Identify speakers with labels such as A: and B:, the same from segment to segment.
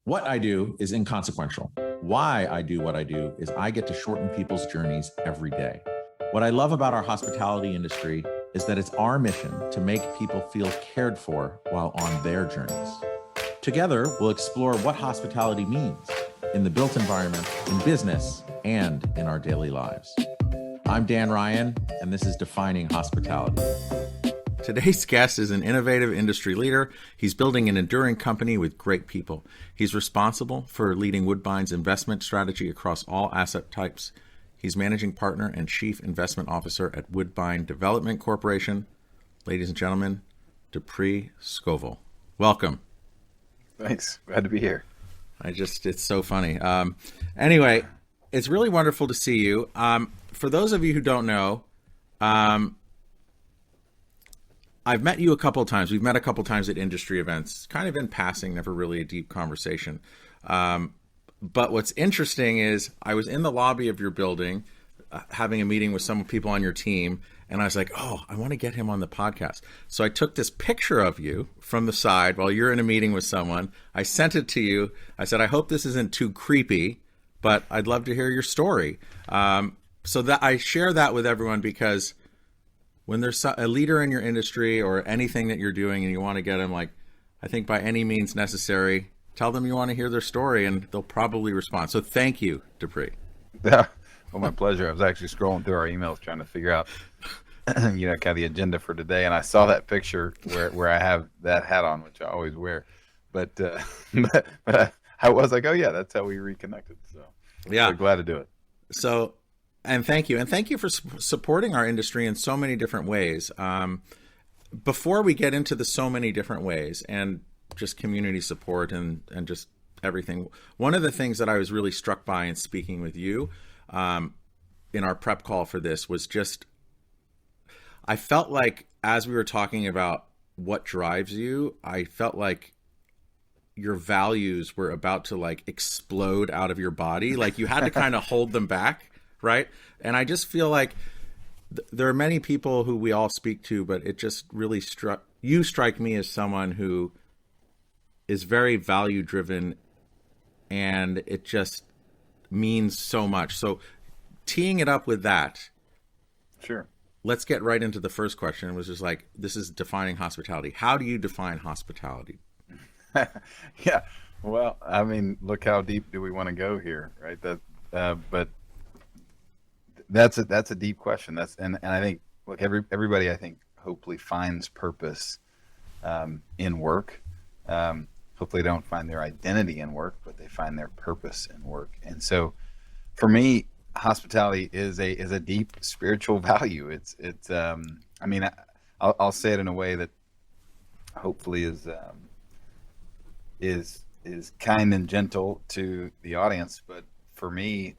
A: What I do is inconsequential. Why I do what I do is I get to shorten people's journeys every day. What I love about our hospitality industry is that it's our mission to make people feel cared for while on their journeys. Together, we'll explore what hospitality means in the built environment, in business, and in our daily lives. I'm Dan Ryan, and this is Defining Hospitality. Today's guest is an innovative industry leader. He's building an enduring company with great people. He's responsible for leading Woodbine's investment strategy across all asset types. He's managing partner and chief investment officer at Woodbine Development Corporation. Ladies and gentlemen, Dupree Scovell. Welcome.
B: Thanks. Glad to be here.
A: It's so funny. Anyway, it's really wonderful to see you. For those of you who don't know, I've met you a couple of times. We've met a couple of times at industry events, kind of in passing, never really a deep conversation. But what's interesting is I was in the lobby of your building having a meeting with some people on your team, and I was like, oh, I want to get him on the podcast. So I took this picture of you from the side while you're in a meeting with someone. I sent it to you. I said, I hope this isn't too creepy, but I'd love to hear your story. So that I share that with everyone because when there's a leader in your industry or anything that you're doing and you want to get them, like, I think by any means necessary, tell them you want to hear their story and they'll probably respond. So thank you, Dupree.
B: Yeah, well, my pleasure. I was actually scrolling through our emails trying to figure out, kind of the agenda for today. And I saw that picture where I have that hat on, which I always wear. But I was like, oh yeah, that's how we reconnected. So yeah, we're glad to do it.
A: So, and thank you. And thank you for supporting our industry in so many different ways. Before we get into the so many different ways and just community support and just everything, one of the things that I was really struck by in speaking with you in our prep call for this was just, I felt like as we were talking about what drives you, I felt like your values were about to like explode out of your body. Like you had to kind of hold them back. Right. And I just feel like there are many people who we all speak to, but it just really strike me as someone who is very value driven and it just means so much. So teeing it up with that.
B: Sure.
A: Let's get right into the first question, which is like, this is defining hospitality. How do you define hospitality?
B: Yeah. Well, I mean, look, how deep do we want to go here? Right. But that's a deep question. And I think, look, everybody I think hopefully finds purpose in work. Hopefully they don't find their identity in work, but they find their purpose in work. And so for me, hospitality is a deep spiritual value. I mean, I'll say it in a way that hopefully is kind and gentle to the audience, but for me,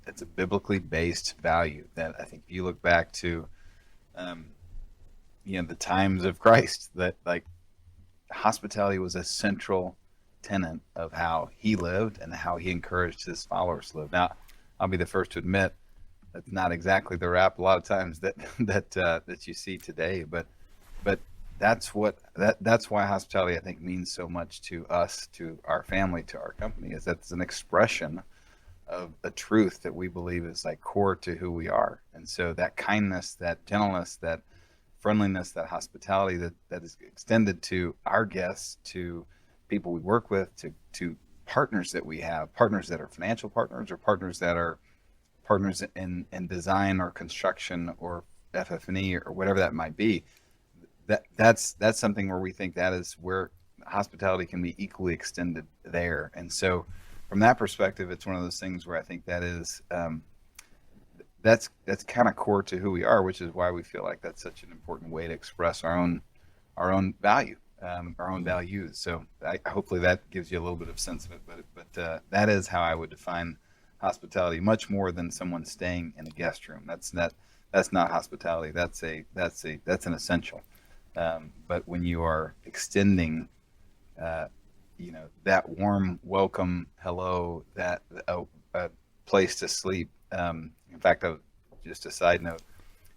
B: it's a biblically based value that I think if you look back to, the times of Christ, that like hospitality was a central tenet of how he lived and how he encouraged his followers to live. Now, I'll be the first to admit that's not exactly the rap a lot of times that you see today, but that's why hospitality I think means so much to us, to our family, to our company, is that's an expression of a truth that we believe is like core to who we are. And so that kindness, that gentleness, that friendliness, that hospitality that is extended to our guests, to people we work with, to partners that we have, partners that are financial partners or partners that are partners in design or construction or FF&E or whatever that might be. That's something where we think that is where hospitality can be equally extended there. And so from that perspective, it's one of those things where I think that is that's kind of core to who we are, which is why we feel like that's such an important way to express our own value, our own values. So hopefully that gives you a little bit of sense of it. But that is how I would define hospitality, much more than someone staying in a guest room. That's not hospitality. That's an essential. But when you are extending, that warm welcome, hello, that a place to sleep. In fact, just a side note,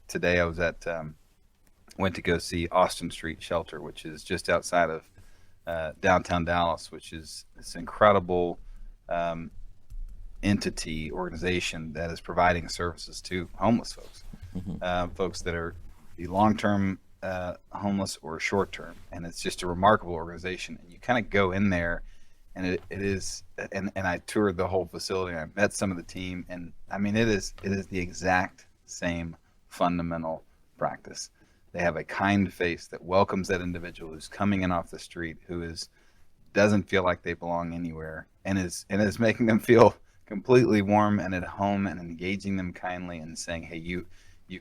B: today I was went to go see Austin Street Shelter, which is just outside of downtown Dallas, which is this incredible um, entity organization that is providing services to homeless folks, folks that are long-term homeless or short-term, and it's just a remarkable organization. And you kind of go in there, and it is, and I toured the whole facility, and I met some of the team, and I mean it is the exact same fundamental practice. They have a kind face that welcomes that individual who's coming in off the street, who doesn't feel like they belong anywhere, and is making them feel completely warm and at home, and engaging them kindly and saying, hey, you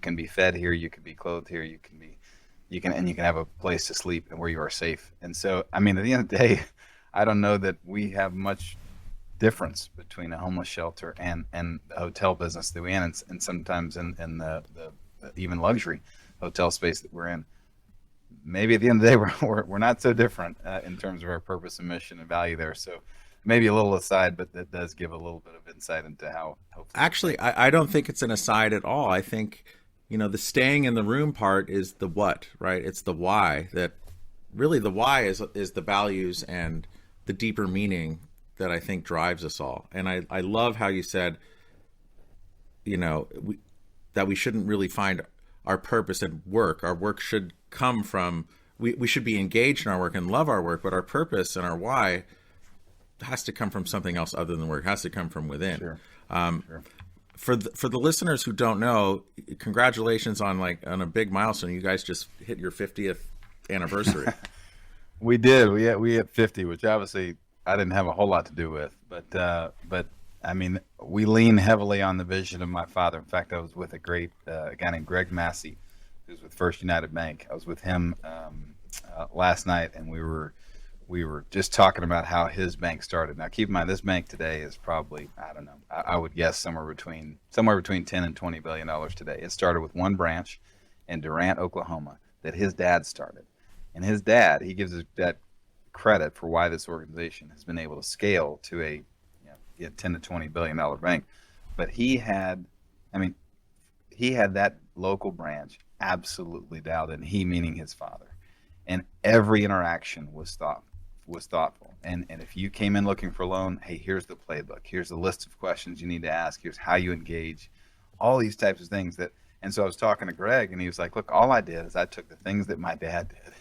B: can be fed here, you can be clothed here, you can have a place to sleep and where you are safe. And so, I mean, at the end of the day, I don't know that we have much difference between a homeless shelter and the hotel business that we're in, and sometimes in the even luxury hotel space that we're in. Maybe at the end of the day, we're not so different in terms of our purpose and mission and value there. So maybe a little aside, but that does give a little bit of insight into how.
A: Actually, I don't think it's an aside at all. I think, the staying in the room part is the what, right? It's the why. That really the why is the values and the deeper meaning that I think drives us all. And I love how you said, that we shouldn't really find our purpose in work. Our work should come from, we should be engaged in our work and love our work, but our purpose and our why has to come from something else other than work. It has to come from within.
B: Sure. Sure.
A: For the listeners who don't know, congratulations on a big milestone. You guys just hit your 50th anniversary.
B: We did. We hit 50, which obviously I didn't have a whole lot to do with, but I mean, we lean heavily on the vision of my father. In fact, I was with a great guy named Greg Massey, who's with First United Bank. I was with him last night, and we were just talking about how his bank started. Now, keep in mind, this bank today is probably, I don't know, I would guess somewhere between 10 and $20 billion today. It started with one branch in Durant, Oklahoma, that his dad started. And his dad, he gives that credit for why this organization has been able to scale to a 10 to $20 billion bank. But he had that local branch absolutely dialed in, he meaning his father. And every interaction was thoughtful. And if you came in looking for a loan, hey, here's the playbook. Here's the list of questions you need to ask. Here's how you engage. All these types of things that. And so I was talking to Greg, and he was like, look, all I did is I took the things that my dad did,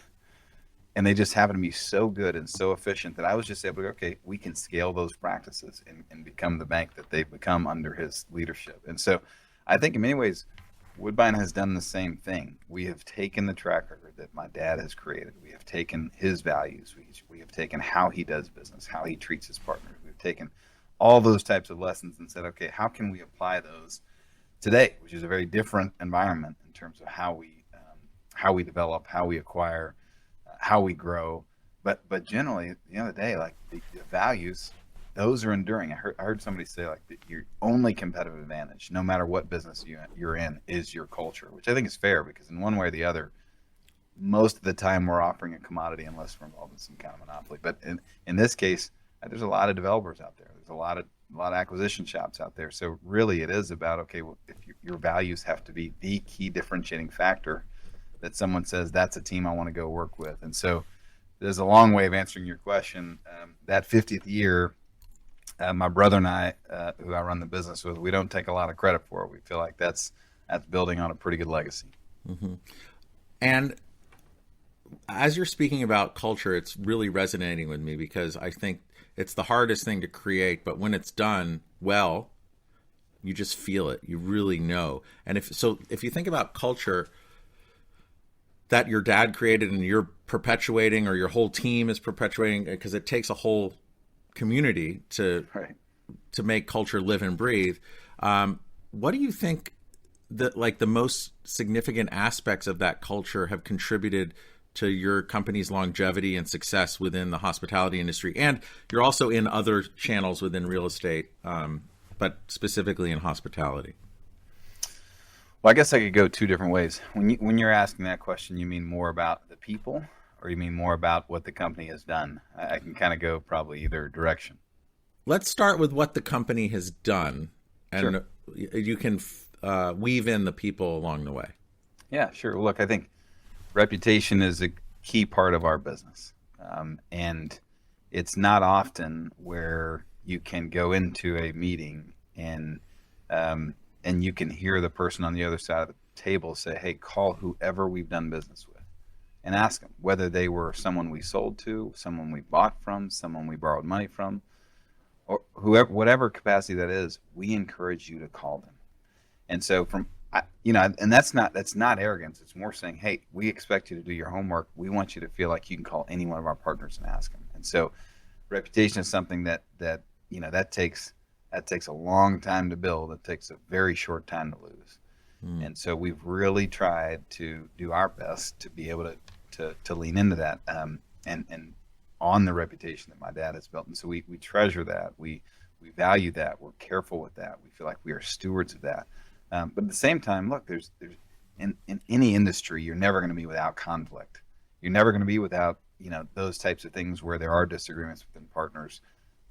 B: and they just happened to be so good and so efficient that I was just able to go, okay, we can scale those practices and become the bank that they've become under his leadership. And so I think in many ways, Woodbine has done the same thing. We have taken the track record that my dad has created. We have taken his values. We have taken how he does business, how he treats his partners. We've taken all those types of lessons and said, okay, how can we apply those today, which is a very different environment in terms of how we develop, how we acquire, how we grow. But generally, at the end of the day, like the values, those are enduring. I heard somebody say like your only competitive advantage, no matter what business you're in, is your culture, which I think is fair, because in one way or the other, most of the time we're offering a commodity unless we're involved in some kind of monopoly. But in this case, there's a lot of developers out there. There's a lot of acquisition shops out there. So really it is about, okay, well, if your values have to be the key differentiating factor that someone says, that's a team I want to go work with. And so there's a long way of answering your question. That 50th year, my brother and I, who I run the business with, we don't take a lot of credit for it. We feel like that's building on a pretty good legacy.
A: Mm-hmm. And as you're speaking about culture, it's really resonating with me, because I think it's the hardest thing to create, but when it's done well, you just feel it. You really know. And if you think about culture that your dad created and you're perpetuating, or your whole team is perpetuating, because it takes a whole community to make culture live and breathe. What do you think that the most significant aspects of that culture have contributed to your company's longevity and success within the hospitality industry? And you're also in other channels within real estate, but specifically in hospitality.
B: Well, I guess I could go two different ways. When you're asking that question, you mean more about the people, or you mean more about what the company has done? I can kind of go probably either direction.
A: Let's start with what the company has done, and
B: sure.
A: You can weave in the people along the way.
B: Yeah, sure. Look, I think reputation is a key part of our business. And it's not often where you can go into a meeting and you can hear the person on the other side of the table say, "Hey, call whoever we've done business with and ask them whether they were someone we sold to, someone we bought from, someone we borrowed money from, or whoever, whatever capacity that is. We encourage you to call them." And so and that's not arrogance. It's more saying, "Hey, we expect you to do your homework. We want you to feel like you can call any one of our partners and ask them." And so reputation is something that takes a long time to build. It takes a very short time to lose. And so we've really tried to do our best to be able to lean into that, and on the reputation that my dad has built. And so we treasure that. We value that. We're careful with that. We feel like we are stewards of that. But at the same time, look, there's in any industry, you're never going to be without conflict. You're never going to be without, those types of things where there are disagreements within partners.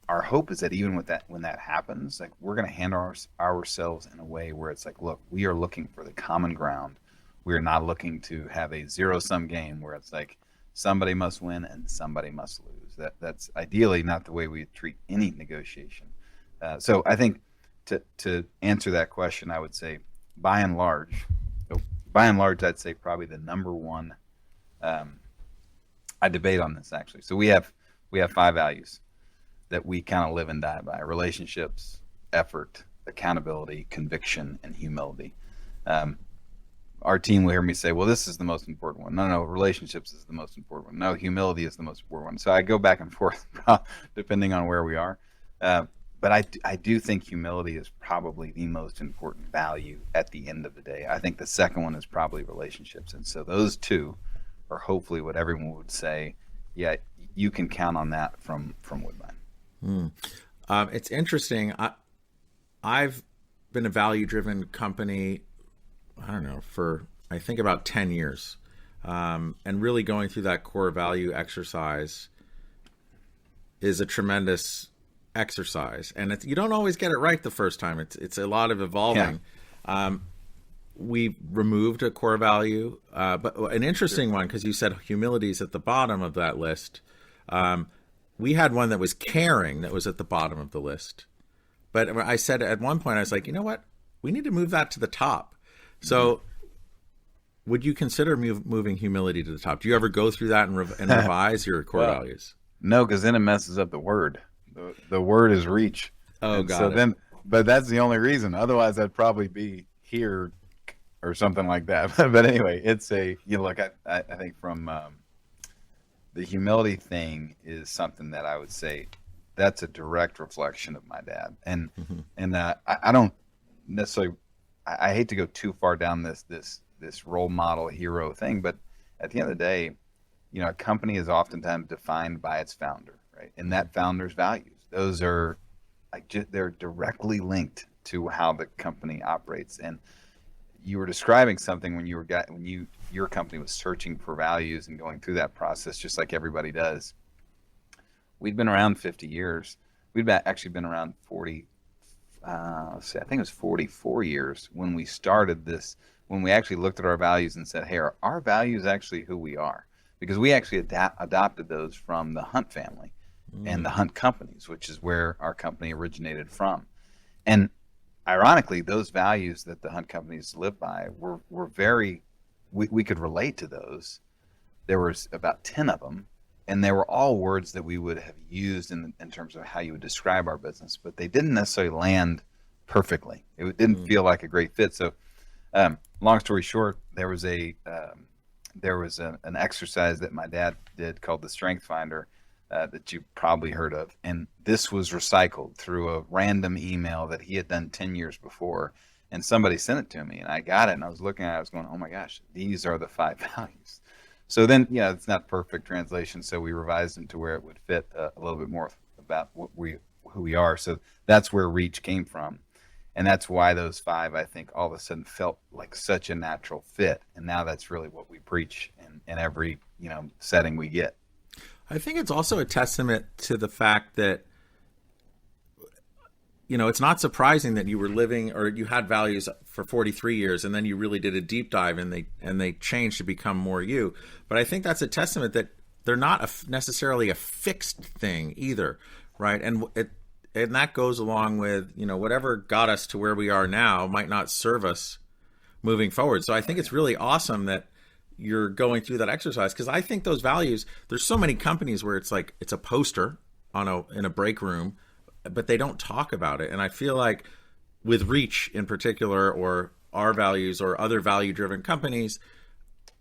B: Our hope is that even with that, when that happens, like, we're going to handle ourselves in a way where it's like, look, we are looking for the common ground. We are not looking to have a zero-sum game where it's like somebody must win and somebody must lose. That's ideally not the way we treat any negotiation. So I think to answer that question, I would say by and large, I'd say probably the number one. I debate on this, actually. So we have 5 values that we kind of live and die by: relationships, effort, accountability, conviction, and humility. Our team will hear me say, "Well, this is the most important one." No, relationships is the most important one. No, humility is the most important one. So I go back and forth depending on where we are. But I do think humility is probably the most important value at the end of the day. I think the second one is probably relationships. And so those two are hopefully what everyone would say, yeah, you can count on that from Woodbine.
A: It's interesting. I've been a value-driven company, I don't know, for I think about 10 years. And really going through that core value exercise is a tremendous exercise. And you don't always get it right the first time. It's a lot of evolving. Yeah. We removed a core value, but an interesting one, because you said humility is at the bottom of that list. We had one that was caring that was at the bottom of the list. But I said at one point, I was like, you know what? We need to move that to the top. So would you consider moving humility to the top? Do you ever go through that and revise your core values?
B: No, because then it messes up the word. The word is reach.
A: Oh, got it.
B: But that's the only reason. Otherwise, I'd probably be here or something like that. But anyway, it's I think from the humility thing is something that I would say that's a direct reflection of my dad. And I don't necessarily, I hate to go too far down this role model hero thing, but at the end of the day, a company is oftentimes defined by its founder, right? And that founder's values, those are they're directly linked to how the company operates. And you were describing something when your company was searching for values and going through that process, just like everybody does. We'd been around 50 years. We'd actually been around 40. I think it was 44 years when we started this. When we actually looked at our values and said, "Hey, are our values actually who we are?" Because we actually adopted those from the Hunt family and the Hunt companies, which is where our company originated from. And ironically, those values that the Hunt companies live by were very, we could relate to those. There was about 10 of them, and they were all words that we would have used in terms of how you would describe our business, but they didn't necessarily land perfectly. It didn't feel like a great fit. So long story short, there was an exercise that my dad did called the Strength Finder, that you probably heard of. And this was recycled through a random email that he had done 10 years before. And somebody sent it to me, and I got it, and I was looking at it, I was going, oh my gosh, these are the 5 values. So then, it's not perfect translation, so we revised them to where it would fit a little bit more about who we are. So that's where reach came from. And that's why those 5, I think, all of a sudden felt like such a natural fit. And now that's really what we preach in every, setting we get.
A: I think it's also a testament to the fact that, it's not surprising that you were living or you had values for 43 years and then you really did a deep dive and they changed to become more you. But I think that's a testament that they're not necessarily a fixed thing either, right? And that goes along with, whatever got us to where we are now might not serve us moving forward. So I think it's really awesome that you're going through that exercise, because I think those values, there's so many companies where it's like it's a poster in a break room, but they don't talk about it. And I feel like with Reach in particular, or our values, or other value-driven companies,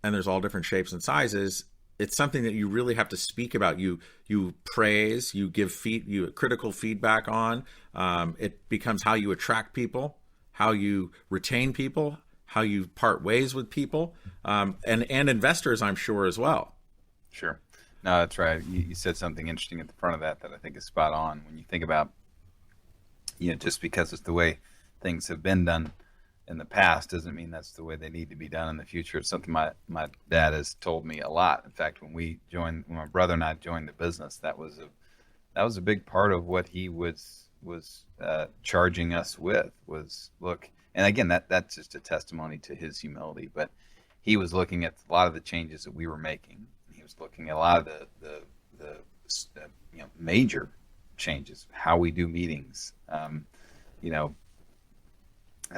A: and there's all different shapes and sizes, it's something that you really have to speak about. You praise, you give critical feedback on. It becomes how you attract people, how you retain people, how you part ways with people, and investors, I'm sure, as well.
B: Sure. No, that's right. You said something interesting at the front of that I think is spot on. When you think about, just because it's the way things have been done in the past doesn't mean that's the way they need to be done in the future. It's something my dad has told me a lot. In fact, when my brother and I joined the business, that was a big part of what he was charging us with, was look. And again, that's just a testimony to his humility. But he was looking at a lot of the changes that we were making. He was looking at a lot of the major changes, how we do meetings,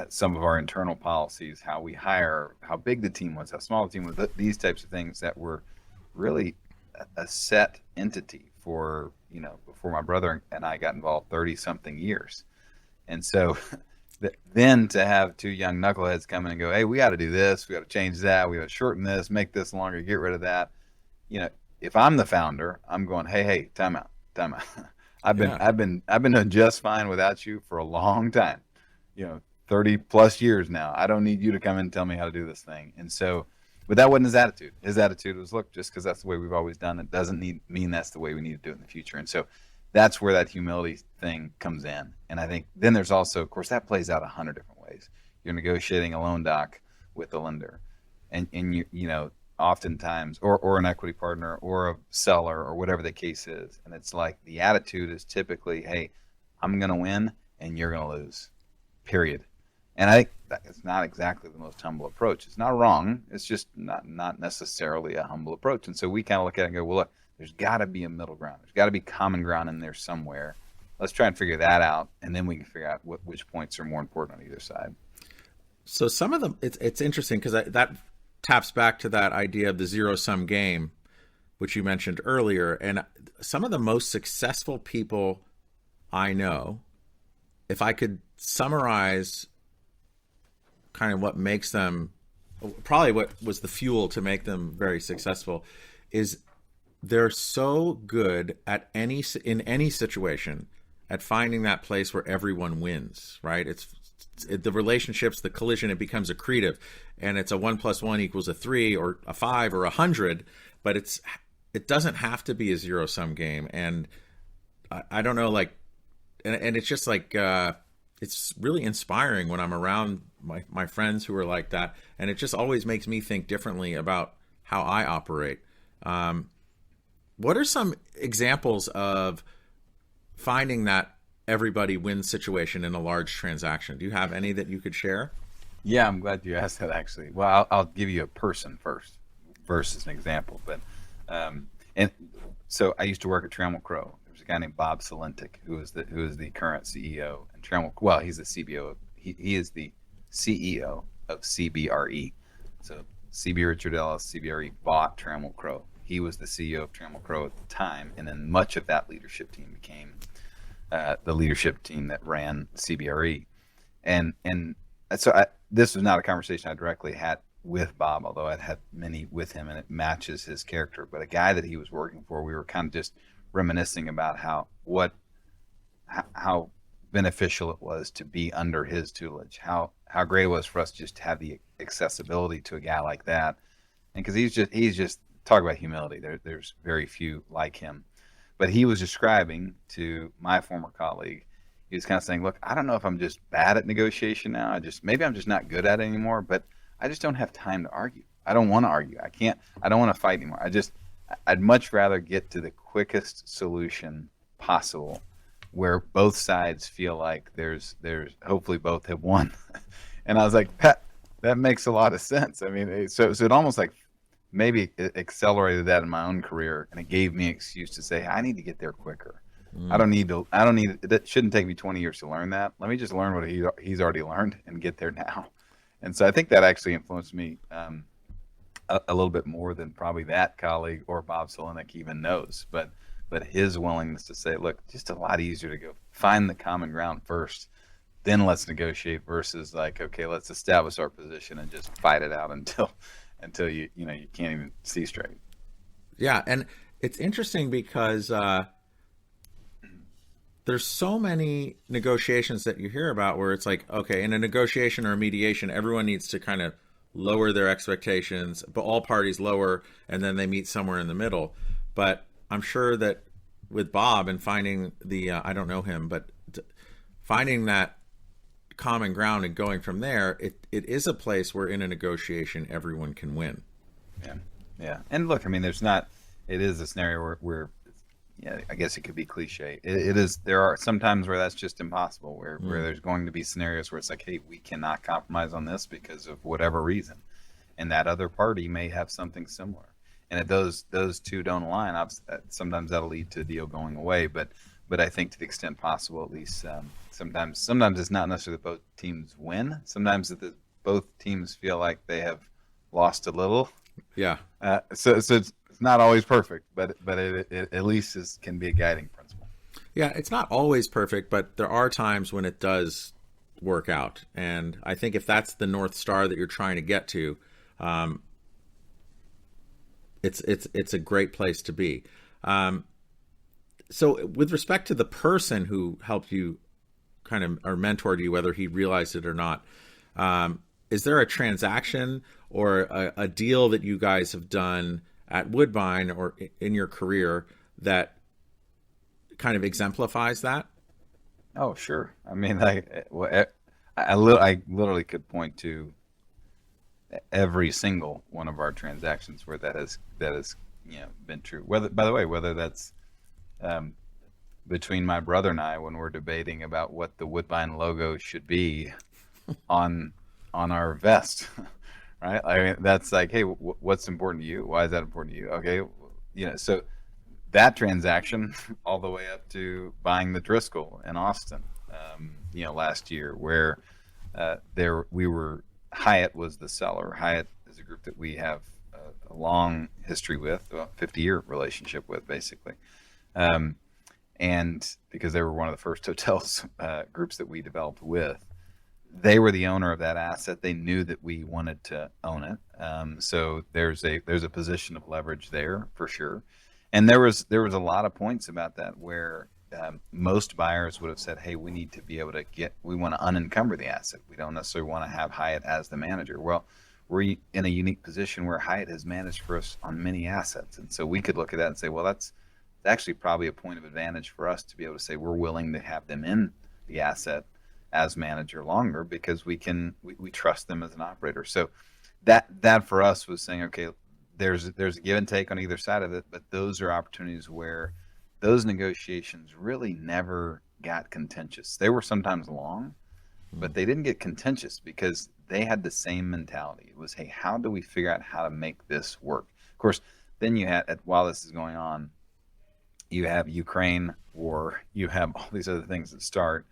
B: some of our internal policies, how we hire, how big the team was, how small the team was, these types of things that were really a set entity for, before my brother and I got involved 30 something years. And so then to have two young knuckleheads come in and go, hey, we got to do this, we got to change that, we got to shorten this, make this longer, get rid of that. If I'm the founder, I'm going, hey, time out. I've been doing just fine without you for a long time, 30 plus years now. I don't need you to come in and tell me how to do this thing. And so, but that wasn't his attitude. His attitude was, look, just because that's the way we've always done it doesn't mean that's the way we need to do it in the future. And so that's where that humility thing comes in. And I think then there's also, of course, that plays out 100 different ways. You're negotiating a loan doc with the lender, and you oftentimes, or an equity partner, or a seller, or whatever the case is. And it's like the attitude is typically, hey, I'm going to win and you're going to lose, period. And I think that it's not exactly the most humble approach. It's not wrong. It's just not necessarily a humble approach. And so we kind of look at it and go, well, look, there's got to be a middle ground. There's got to be common ground in there somewhere. Let's try and figure that out, and then we can figure out which points are more important on either side.
A: So some of them, it's interesting because that taps back to that idea of the zero-sum game, which you mentioned earlier. And some of the most successful people I know, if I could summarize kind of what makes them, probably what was the fuel to make them very successful, is they're so good at in any situation at finding that place where everyone wins, right? It's the relationships, the collision, it becomes accretive, and it's a 1 + 1 = 3 or a 5 or 100, but it doesn't have to be a zero-sum game. And I don't know, like, and it's just like, it's really inspiring when I'm around my friends who are like that, and it just always makes me think differently about how I operate. What are some examples of finding that everybody wins situation in a large transaction? Do you have any that you could share?
B: Yeah, I'm glad you asked that, actually. Well, I'll give you a person first versus an example. But and so I used to work at Trammell Crow. There was a guy named Bob Sulentic who is the current CEO. And Trammell, well, he's the CBO. He is the CEO of CBRE. So CB Richard Ellis, CBRE bought Trammell Crow. He was the CEO of Trammell Crow at the time, and then much of that leadership team became the leadership team that ran CBRE. And so this was not a conversation I directly had with Bob, although I'd had many with him, and it matches his character. But a guy that he was working for, we were kind of just reminiscing about how beneficial it was to be under his tutelage, how great it was for us just to have the accessibility to a guy like that. And because he's just talk about humility. There's very few like him. But he was describing to my former colleague, he was kind of saying, look, I don't know if I'm just bad at negotiation now. Maybe I'm just not good at it anymore, but I just don't have time to argue. I don't want to argue. I don't want to fight anymore. I'd much rather get to the quickest solution possible where both sides feel like there's hopefully both have won. And I was like, Pat, that makes a lot of sense. I mean, so it almost like maybe it accelerated that in my own career, and it gave me an excuse to say I need to get there quicker. I don't need it shouldn't take me 20 years to learn that. Let me just learn what he's already learned and get there now. And so I think that actually influenced me a little bit more than probably that colleague or Bob Sulentic even knows. But his willingness to say, look, just a lot easier to go find the common ground first, then let's negotiate versus like, okay, let's establish our position and just fight it out until you can't even see straight.
A: Yeah, and it's interesting because there's so many negotiations that you hear about where it's like, okay, in a negotiation or a mediation, everyone needs to kind of lower their expectations, but all parties lower, and then they meet somewhere in the middle. But I'm sure that with Bob and finding the, I don't know him, but finding that common ground and going from there, it is a place where in a negotiation, everyone can win.
B: Yeah. Yeah. And look, I mean, it is a scenario where yeah, I guess it could be cliche. It is. There are some times where that's just impossible. Where there's going to be scenarios where it's like, hey, we cannot compromise on this because of whatever reason, and that other party may have something similar. And if those two don't align, sometimes that'll lead to a deal going away. But I think to the extent possible, at least sometimes it's not necessarily that both teams win. Sometimes that both teams feel like they have lost a little.
A: Yeah.
B: So it's not always perfect, but it at least can be a guiding principle.
A: Yeah, it's not always perfect, but there are times when it does work out. And I think if that's the North Star that you're trying to get to, it's a great place to be. So with respect to the person who helped you kind of or mentored you, whether he realized it or not, is there a transaction or a deal that you guys have done at Woodbine or in your career that kind of exemplifies that?
B: Oh, sure. I mean, I literally could point to every single one of our transactions where that has been true. Whether that's between my brother and I when we're debating about what the Woodbine logo should be on our vest. Right? I mean, that's like, hey, what's important to you? Why is that important to you? Okay, so that transaction, all the way up to buying the Driscoll in Austin, last year, where Hyatt was the seller. Hyatt is a group that we have a long history with, a 50-year relationship with, basically, and because they were one of the first hotels groups that we developed with. They were the owner of that asset. They knew that we wanted to own it. So there's a position of leverage there for sure. And there was a lot of points about that where most buyers would have said, hey, we need to be able to we want to unencumber the asset. We don't necessarily want to have Hyatt as the manager. Well, we're in a unique position where Hyatt has managed for us on many assets. And so we could look at that and say, well, that's actually probably a point of advantage for us to be able to say we're willing to have them in the asset as manager longer because we trust them as an operator. So that for us was saying, okay, there's a give and take on either side of it, but those are opportunities where those negotiations really never got contentious. They were sometimes long, but they didn't get contentious because they had the same mentality. It was, hey, how do we figure out how to make this work? Of course, then while this is going on, you have Ukraine war, you have all these other things that start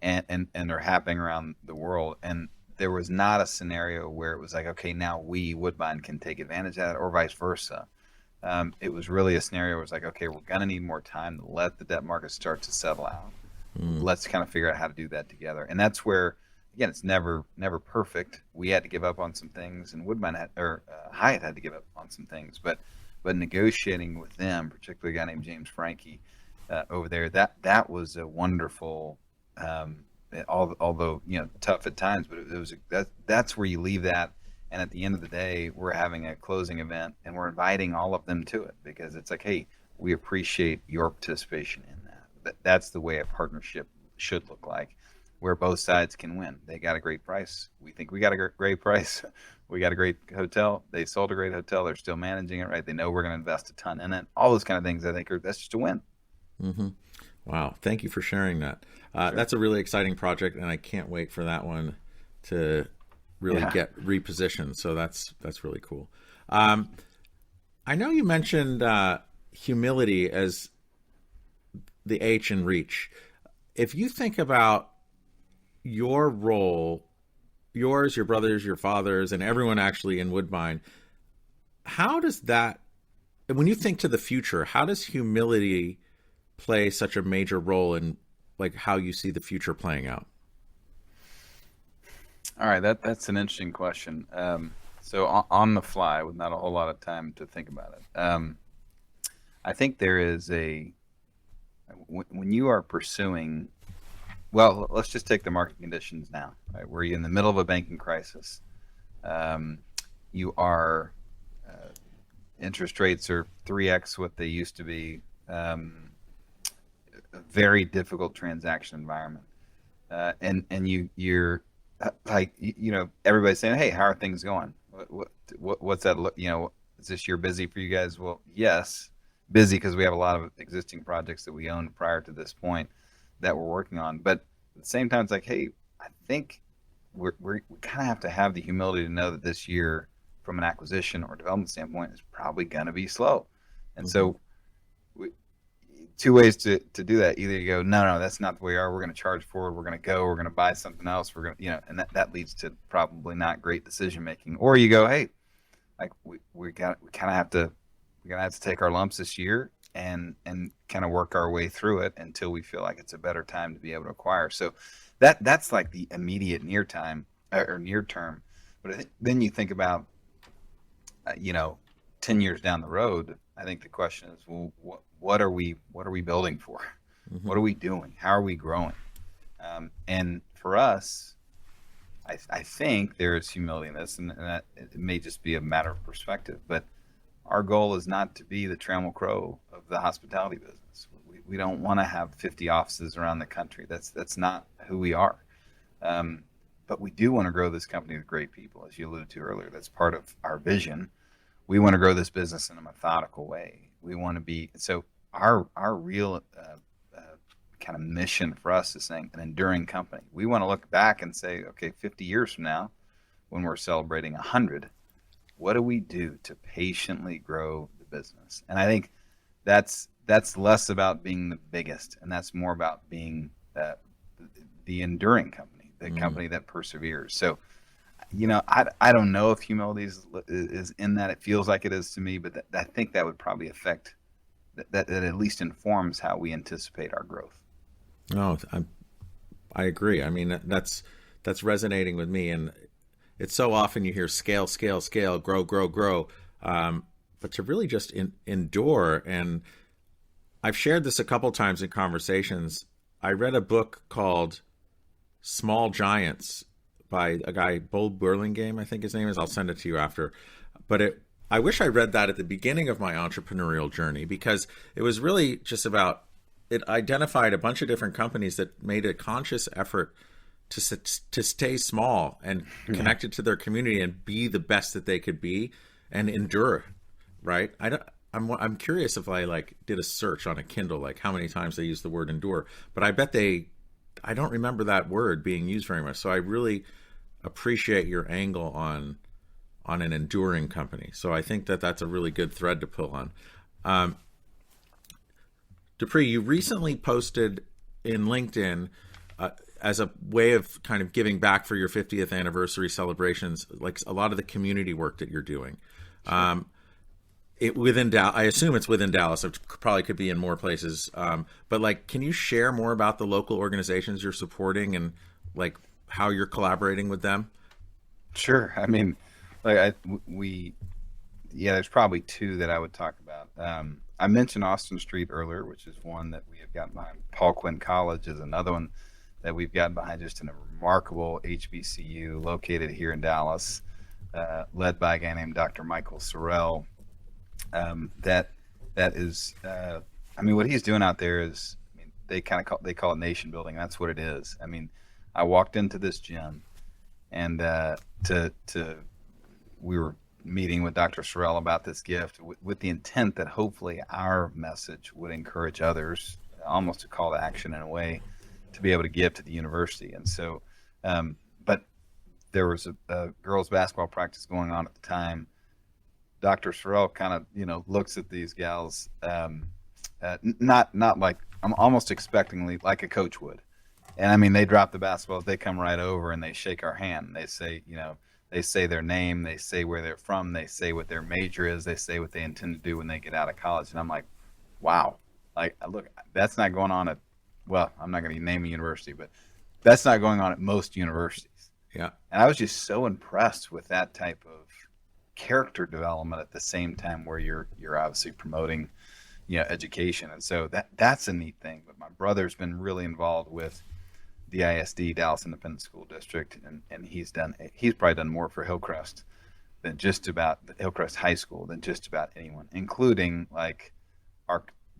B: and are happening around the world. And there was not a scenario where it was like, okay, now Woodbine can take advantage of that or vice versa. It was really a scenario where it was like, okay, we're going to need more time to let the debt market start to settle out. Let's kind of figure out how to do that together. And that's where, again, it's never perfect. We had to give up on some things, and Hyatt had to give up on some things. But negotiating with them, particularly a guy named James Franque over there, that was a wonderful. Although tough at times, but it was that's where you leave that. And at the end of the day, we're having a closing event, and we're inviting all of them to it because it's like, hey, we appreciate your participation in that. That's the way a partnership should look like, where both sides can win. They got a great price. We think we got a great price. We got a great hotel. They sold a great hotel. They're still managing it right. They know we're going to invest a ton in it. All those kind of things, I think, that's just a win.
A: Mm-hmm. Wow. Thank you for sharing that. Sure. That's a really exciting project, and I can't wait for that one to really get repositioned. So that's really cool. I know you mentioned humility as the H in reach. If you think about your role, yours, your brothers, your fathers, and everyone actually in Woodbine, how does that, when you think to the future, how does humility play such a major role in like how you see the future playing out?
B: All right, that's an interesting question. So on the fly, with not a whole lot of time to think about it, I think there is when you are pursuing, well, let's just take the market conditions now, right? We're in the middle of a banking crisis. You are interest rates are 3x what they used to be. A very difficult transaction environment, and you're like, everybody's saying, hey, how are things going? What's that look? Is this year busy for you guys? Well, yes, busy because we have a lot of existing projects that we owned prior to this point that we're working on. But at the same time, it's like, hey, I think we kind of have to have the humility to know that this year, from an acquisition or development standpoint, is probably going to be slow. And so two ways to do that. Either you go, no, that's not the way we are. We're going to charge forward. We're going to go. We're going to buy something else. We're going to, and that leads to probably not great decision making. Or you go, hey, like we kind of have to, we're going to have to take our lumps this year and kind of work our way through it until we feel like it's a better time to be able to acquire. So that's like the immediate near time or near term. But I think then you think about, 10 years down the road, I think the question is, well, what are we building for? Mm-hmm. What are we doing? How are we growing? And for us, I think there is humility in this, and that it may just be a matter of perspective, but our goal is not to be the Trammell Crow of the hospitality business. We don't want to have 50 offices around the country. That's not who we are. But we do want to grow this company with great people, as you alluded to earlier. That's part of our vision. We want to grow this business in a methodical way. We want to be, so our real kind of mission for us is saying an enduring company. We want to look back and say, okay, 50 years from now, when we're celebrating 100, what do we do to patiently grow the business? And I think that's less about being the biggest, and that's more about being the enduring company, the company that perseveres. So, I don't know if humility is in that. It feels like it is to me, but I think that would probably affect that at least informs how we anticipate our growth.
A: No, I agree. I mean, that's resonating with me, and it's so often you hear scale, scale, scale, grow, grow, grow, but to really just endure. And I've shared this a couple times in conversations. I read a book called Small Giants by a guy, Burlingham, I think his name is. I'll send it to you after. But I wish I read that at the beginning of my entrepreneurial journey, because it was really just about, it identified a bunch of different companies that made a conscious effort to stay small and connected to their community and be the best that they could be and endure, right? I'm curious if I did a search on a Kindle, like how many times they use the word endure, but I bet I don't remember that word being used very much. So I really appreciate your angle on an enduring company. So I think that's a really good thread to pull on. Dupree, you recently posted in LinkedIn as a way of kind of giving back for your 50th anniversary celebrations, like a lot of the community work that you're doing. Sure. I assume it's within Dallas. It probably could be in more places. But can you share more about the local organizations you're supporting and how you're collaborating with them?
B: Sure. I mean, there's probably two that I would talk about. I mentioned Austin Street earlier, which is one that we have gotten behind. Paul Quinn College is another one that we've gotten behind, just in a remarkable HBCU located here in Dallas, led by a guy named Dr. Michael Sorrell. That is, what he's doing out there is, they call it nation building. That's what it is. I walked into this gym, and we were meeting with Dr. Sorrell about this gift with the intent that hopefully our message would encourage others, almost a call to action in a way, to be able to give to the university. And so, but there was a girls' basketball practice going on at the time. Dr. Sorrell kind of, looks at these gals, not like, I'm almost expectingly, like a coach would. And I mean, they drop the basketballs, they come right over and they shake our hand. They say, they say their name, they say where they're from, they say what their major is, they say what they intend to do when they get out of college. And I'm like, wow, like, look, that's not going on at, well, I'm not going to name a university, but that's not going on at most universities.
A: Yeah.
B: And I was just so impressed with that type of character development at the same time where you're obviously promoting, education. And so that's a neat thing. But my brother's been really involved with the ISD, Dallas Independent School District, and he's probably done more for Hillcrest than just about Hillcrest High School than just about anyone, including like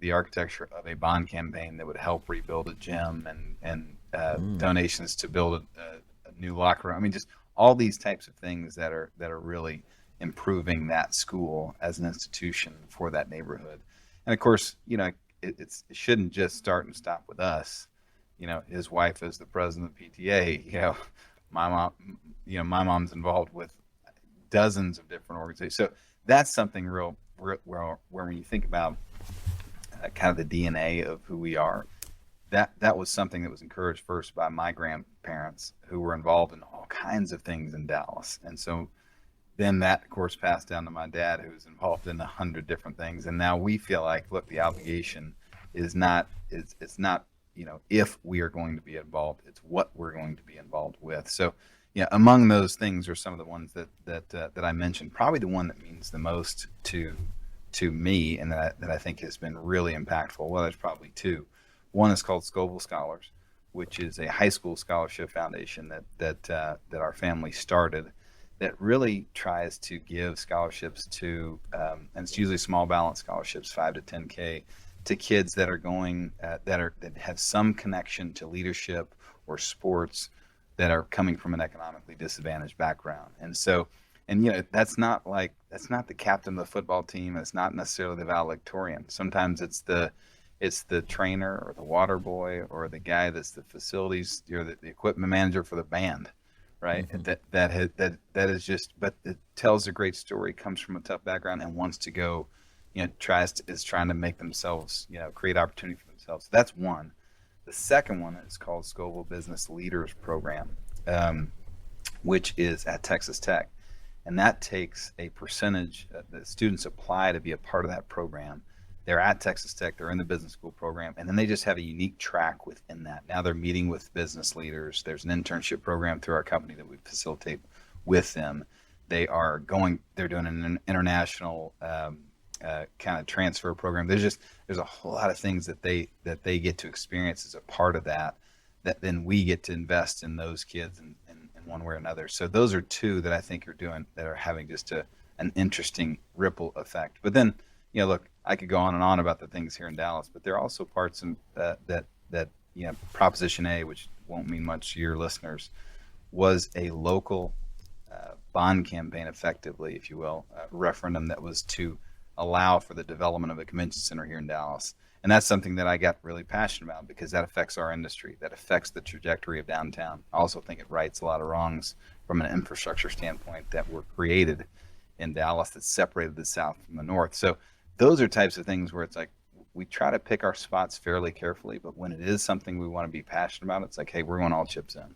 B: the architecture of a bond campaign that would help rebuild a gym and donations to build a new locker room. I mean, just all these types of things that are really improving that school as an institution for that neighborhood. And of course, it shouldn't just start and stop with us. His wife is the president of PTA. My mom's involved with dozens of different organizations. So that's something real where when you think about kind of the DNA of who we are, that was something that was encouraged first by my grandparents, who were involved in all kinds of things in Dallas. And so then that, of course, passed down to my dad, who's involved in 100 different things. And now we feel like, look, the obligation is not, it's not, if we are going to be involved, it's what we're going to be involved with. So, among those things are some of the ones that I mentioned. Probably the one that means the most to me, and that I think has been really impactful. Well, there's probably two. One is called Scovell Scholars, which is a high school scholarship foundation that our family started, that really tries to give scholarships to, and it's usually small balance scholarships, 5 to 10K, to kids that are going that have some connection to leadership or sports, that are coming from an economically disadvantaged background. And so, that's not the captain of the football team. It's not necessarily the valedictorian. Sometimes it's the trainer or the water boy or the guy that's the facilities, the equipment manager for the band, right? Mm-hmm. That is just, but it tells a great story, comes from a tough background, and wants to go, is trying to make themselves, create opportunity for themselves. So that's one. The second one is called Scovell Business Leaders Program, which is at Texas Tech. And that takes a percentage, the students apply to be a part of that program. They're at Texas Tech, they're in the business school program, and then they just have a unique track within that. Now they're meeting with business leaders. There's an internship program through our company that we facilitate with them. They're doing an international kind of transfer program. There's a whole lot of things that they get to experience as a part of that then we get to invest in those kids in one way or another. So those are two that I think are having just an interesting ripple effect. But then, look, I could go on and on about the things here in Dallas, but there are also parts that Proposition A, which won't mean much to your listeners, was a local bond campaign, effectively, if you will, a referendum that was to allow for the development of a convention center here in Dallas. And that's something that I got really passionate about, because that affects our industry, that affects the trajectory of downtown. I also think it rights a lot of wrongs from an infrastructure standpoint that were created in Dallas that separated the South from the North. So those are types of things where it's like, we try to pick our spots fairly carefully, but when it is something we want to be passionate about, it's like, hey, we're going all chips in.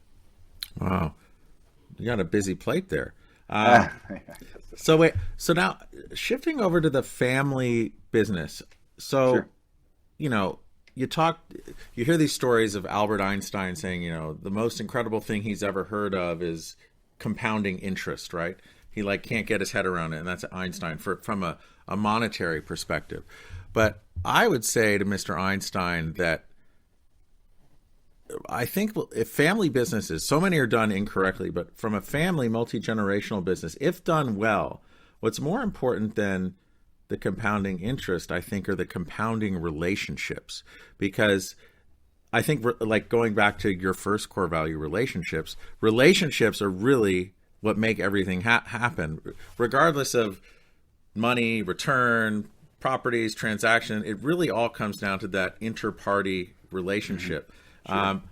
A: Wow. You got a busy plate there. So now shifting over to the family business. So,
B: sure.
A: You hear these stories of Albert Einstein saying, the most incredible thing he's ever heard of is compounding interest, right? He can't get his head around it. And that's Einstein from a monetary perspective. But I would say to Mr. Einstein that I think if family businesses, so many are done incorrectly, but from a family multi-generational business, if done well, what's more important than the compounding interest, I think, are the compounding relationships. Because I think, going back to your first core value, relationships are really what make everything happen, regardless of money, return, properties, transaction. It really all comes down to that inter-party relationship. Mm-hmm. Sure.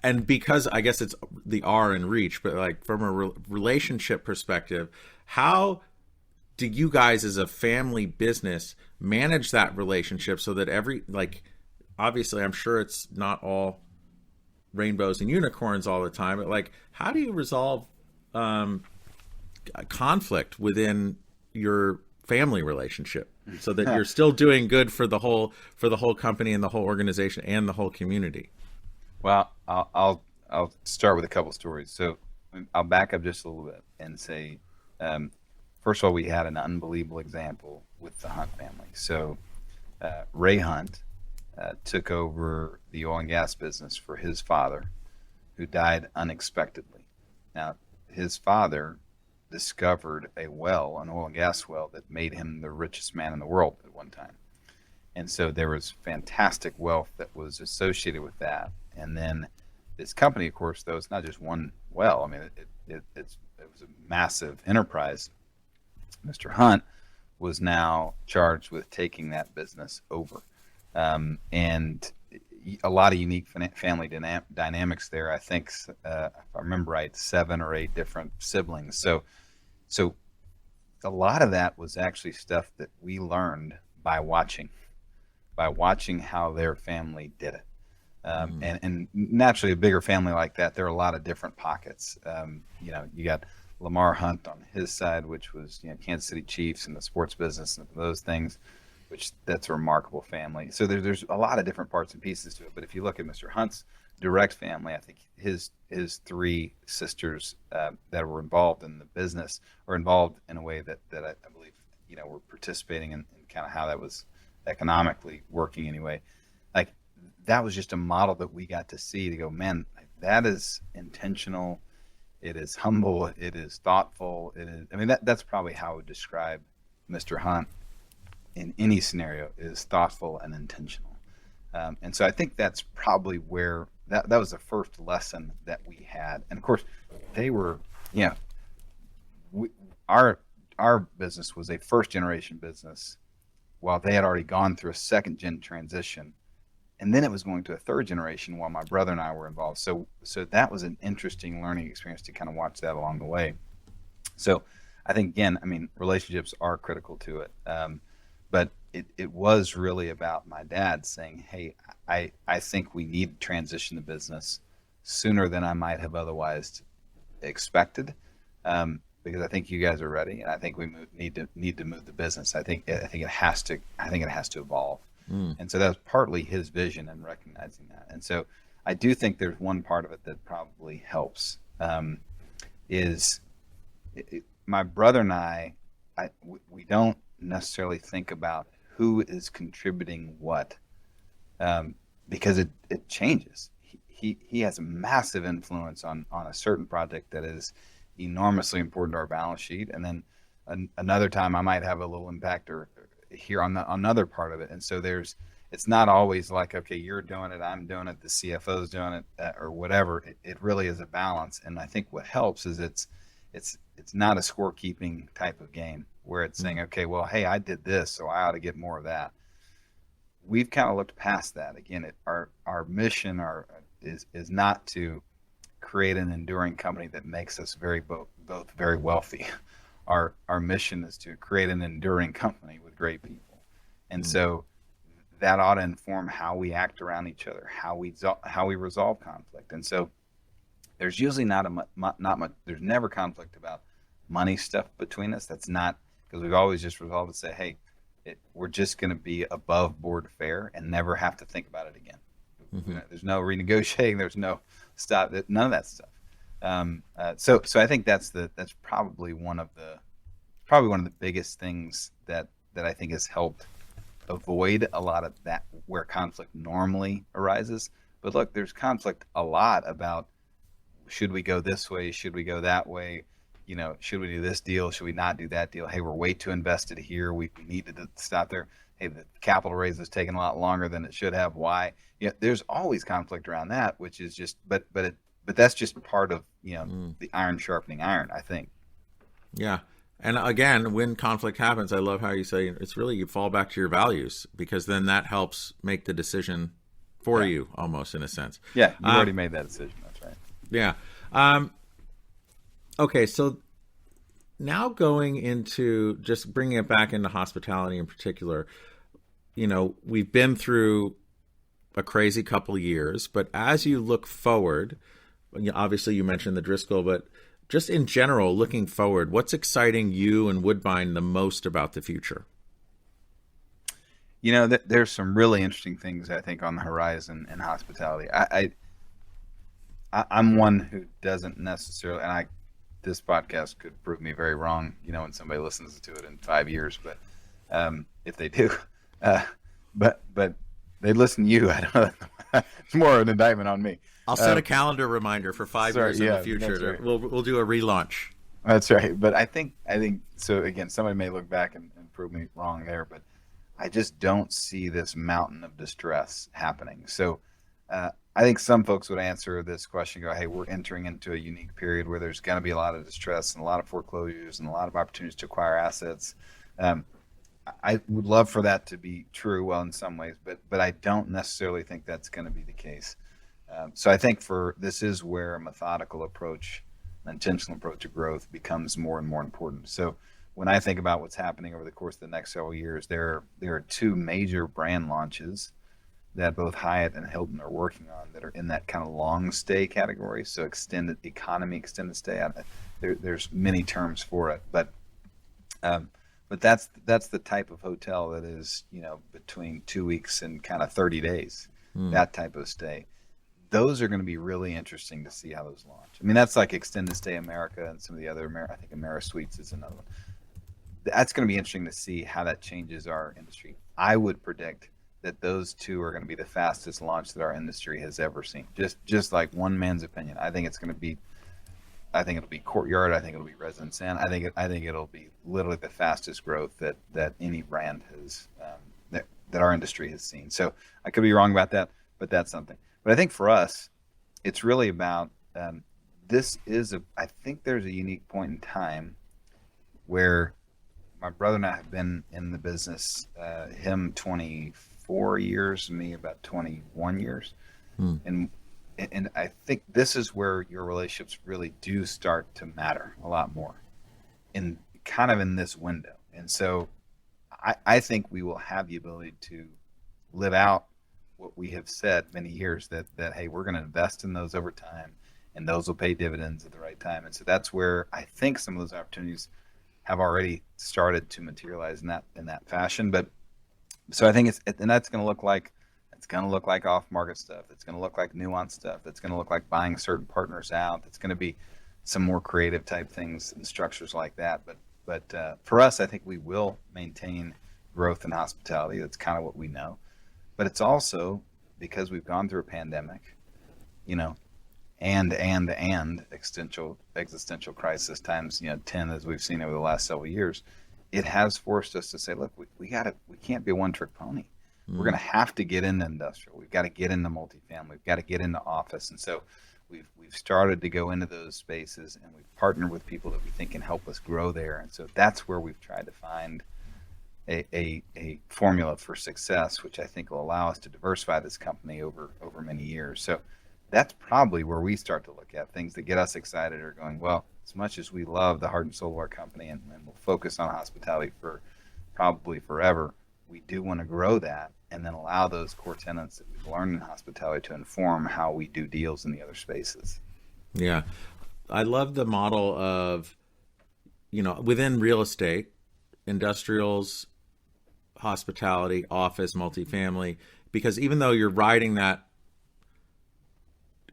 A: And because I guess it's the R in reach, but from a relationship perspective, how do you guys as a family business manage that relationship so that obviously I'm sure it's not all rainbows and unicorns all the time, but like, how do you resolve conflict within your family relationship so that you're still doing good for the whole company and the whole organization and the whole community?
B: Well, I'll start with a couple stories. So I'll back up just a little bit and say, first of all, we had an unbelievable example with the Hunt family. So Ray Hunt took over the oil and gas business for his father, who died unexpectedly. Now, his father discovered an oil and gas well that made him the richest man in the world at one time. And so there was fantastic wealth that was associated with that. And then this company, of course, though, it's not just one well. I mean, it was a massive enterprise. Mr. Hunt was now charged with taking that business over. And a lot of unique family dynamics there. I think, if I remember right, 7 or 8 different siblings. So a lot of that was actually stuff that we learned by watching how their family did it. And naturally, a bigger family like that, there are a lot of different pockets. You got Lamar Hunt on his side, which was Kansas City Chiefs and the sports business and those things, which that's a remarkable family. So there's a lot of different parts and pieces to it. But if you look at Mr. Hunt's direct family, I think his 3 sisters that were involved in the business are involved in a way that I believe were participating in kind of how that was economically working anyway. Like, that was just a model that we got to see to go, man, that is intentional. It is humble. It is thoughtful. It is. I mean, that's probably how I would describe Mr. Hunt in any scenario, is thoughtful and intentional. And so I think that's probably where that was the first lesson that we had. And of course, they were, our business was a first generation business, while they had already gone through a second gen transition. And then it was going to a third generation while my brother and I were involved. So that was an interesting learning experience to kind of watch that along the way. So I think, again, relationships are critical to it. But it was really about my dad saying, hey, I think we need to transition the business sooner than I might have otherwise expected, because I think you guys are ready, and I think we need to move the business. I think it has to evolve. And so that was partly his vision in recognizing that. And so I do think there's one part of it that probably helps, my brother and we don't necessarily think about who is contributing what, because it changes. He has a massive influence on a certain project that is enormously important to our balance sheet, and then another time I might have a little impact or here on another part of it. And so it's not always like, okay, you're doing it, I'm doing it, the CFO's doing it, or whatever. It really is a balance. And I think what helps is it's not a scorekeeping type of game where it's saying, okay, well, hey, I did this, so I ought to get more of that. We've kind of looked past that. Again, our mission is not to create an enduring company that makes us both very wealthy. Our mission is to create an enduring company with great people. And so that ought to inform how we act around each other, how we resolve conflict. And so there's usually not much, there's never conflict about money stuff between us. That's not, because we've always just resolved to say, hey, we're just going to be above board fair and never have to think about it again. There's no renegotiating. There's no stop. None of that stuff. So I think that's probably one of the biggest things that I think has helped avoid a lot of that where conflict normally arises. But look, there's conflict a lot about, should we go this way? Should we go that way? Should we do this deal? Should we not do that deal? Hey, we're way too invested here. We need to stop there. Hey, the capital raise is taking a lot longer than it should have. Why? There's always conflict around that, which is just, but that's just part of, the iron sharpening iron, I think.
A: Yeah. And again, when conflict happens, I love how you say it's really, you fall back to your values, because then that helps make the decision for you, almost, in a sense.
B: Yeah. You already made that decision. That's right.
A: Yeah. Okay. So Now going into just bringing it back into hospitality in particular, we've been through a crazy couple years, but as you look forward, obviously you mentioned the Driscoll, but just in general, looking forward, what's exciting you and Woodbine the most about the future?
B: There's some really interesting things I think on the horizon in hospitality. I'm one who doesn't necessarily, and this podcast could prove me very wrong, when somebody listens to it in 5 years, but if they do, but they listen to you. I don't know. It's more an indictment on me.
A: I'll set a calendar reminder for 5 years in the future.
B: Right.
A: We'll do a relaunch.
B: That's right. But I think so. Again, somebody may look back and prove me wrong there, but I just don't see this mountain of distress happening. So I think some folks would answer this question, go, hey, we're entering into a unique period where there's going to be a lot of distress and a lot of foreclosures and a lot of opportunities to acquire assets. I would love for that to be true, well, in some ways, but I don't necessarily think that's going to be the case. So I think this is where a methodical approach, an intentional approach to growth becomes more and more important. So when I think about what's happening over the course of the next several years, there are two major brand launches that both Hyatt and Hilton are working on that are in that kind of long stay category. So extended economy, extended stay. There's many terms for it, but that's the type of hotel that is, between 2 weeks and kind of 30 days, that type of stay. Those are going to be really interesting to see how those launch. I mean, that's like Extended Stay America and some of the other, I think AmeriSuites is another one. That's going to be interesting to see how that changes our industry. I would predict that those two are going to be the fastest launch that our industry has ever seen. Just like one man's opinion. I think it'll be Courtyard. I think it'll be Residence Inn. I think it'll be literally the fastest growth that any brand has that our industry has seen. So I could be wrong about that, but that's something. But I think for us, it's really about I think there's a unique point in time where my brother and I have been in the business, him 24 years, me about 21 years. And I think this is where your relationships really do start to matter a lot more in this window. And so I think we will have the ability to live out what we have said many years that hey, we're going to invest in those over time and those will pay dividends at the right time. And so that's where I think some of those opportunities have already started to materialize in that fashion. But so I think that's going to look like off-market stuff. It's going to look like nuanced stuff. It's going to look like buying certain partners out. It's going to be some more creative type things and structures like that. But for us, I think we will maintain growth in hospitality. That's kind of what we know. But it's also because we've gone through a pandemic, and existential crisis times 10 as we've seen over the last several years. It has forced us to say, look, we can't be a one-trick pony. We're going to have to get into industrial. We've got to get into multifamily. We've got to get into office. And so we've started to go into those spaces, and we've partnered with people that we think can help us grow there. And so that's where we've tried to find a formula for success, which I think will allow us to diversify this company over many years. So that's probably where we start to look at things that get us excited or going, well, as much as we love the heart and soul of our company and we'll focus on hospitality for probably forever, we do want to grow that and then allow those core tenets that we've learned in hospitality to inform how we do deals in the other spaces.
A: Yeah. I love the model of, within real estate, industrials, hospitality, office, multifamily, because even though you're riding that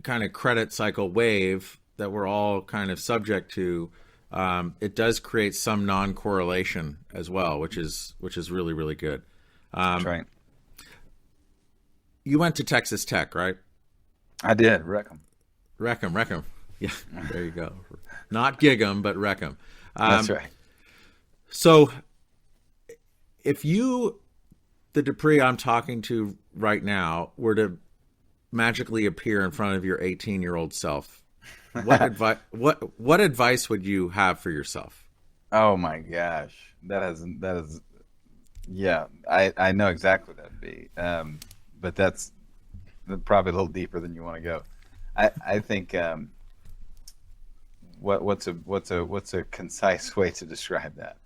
A: kind of credit cycle wave that we're all kind of subject to, it does create some non-correlation as well, which is really, really good.
B: That's right.
A: You went to Texas Tech, right?
B: I did. Reckham. Yeah, there you go. Not Gig'em, but Reckham. That's right.
A: So if the Dupree I'm talking to right now, were to magically appear in front of your 18-year-old self, what advice would you have for yourself?
B: Oh my gosh, that is yeah. I know exactly what that'd be, but that's probably a little deeper than you want to go. I think what's a concise way to describe that?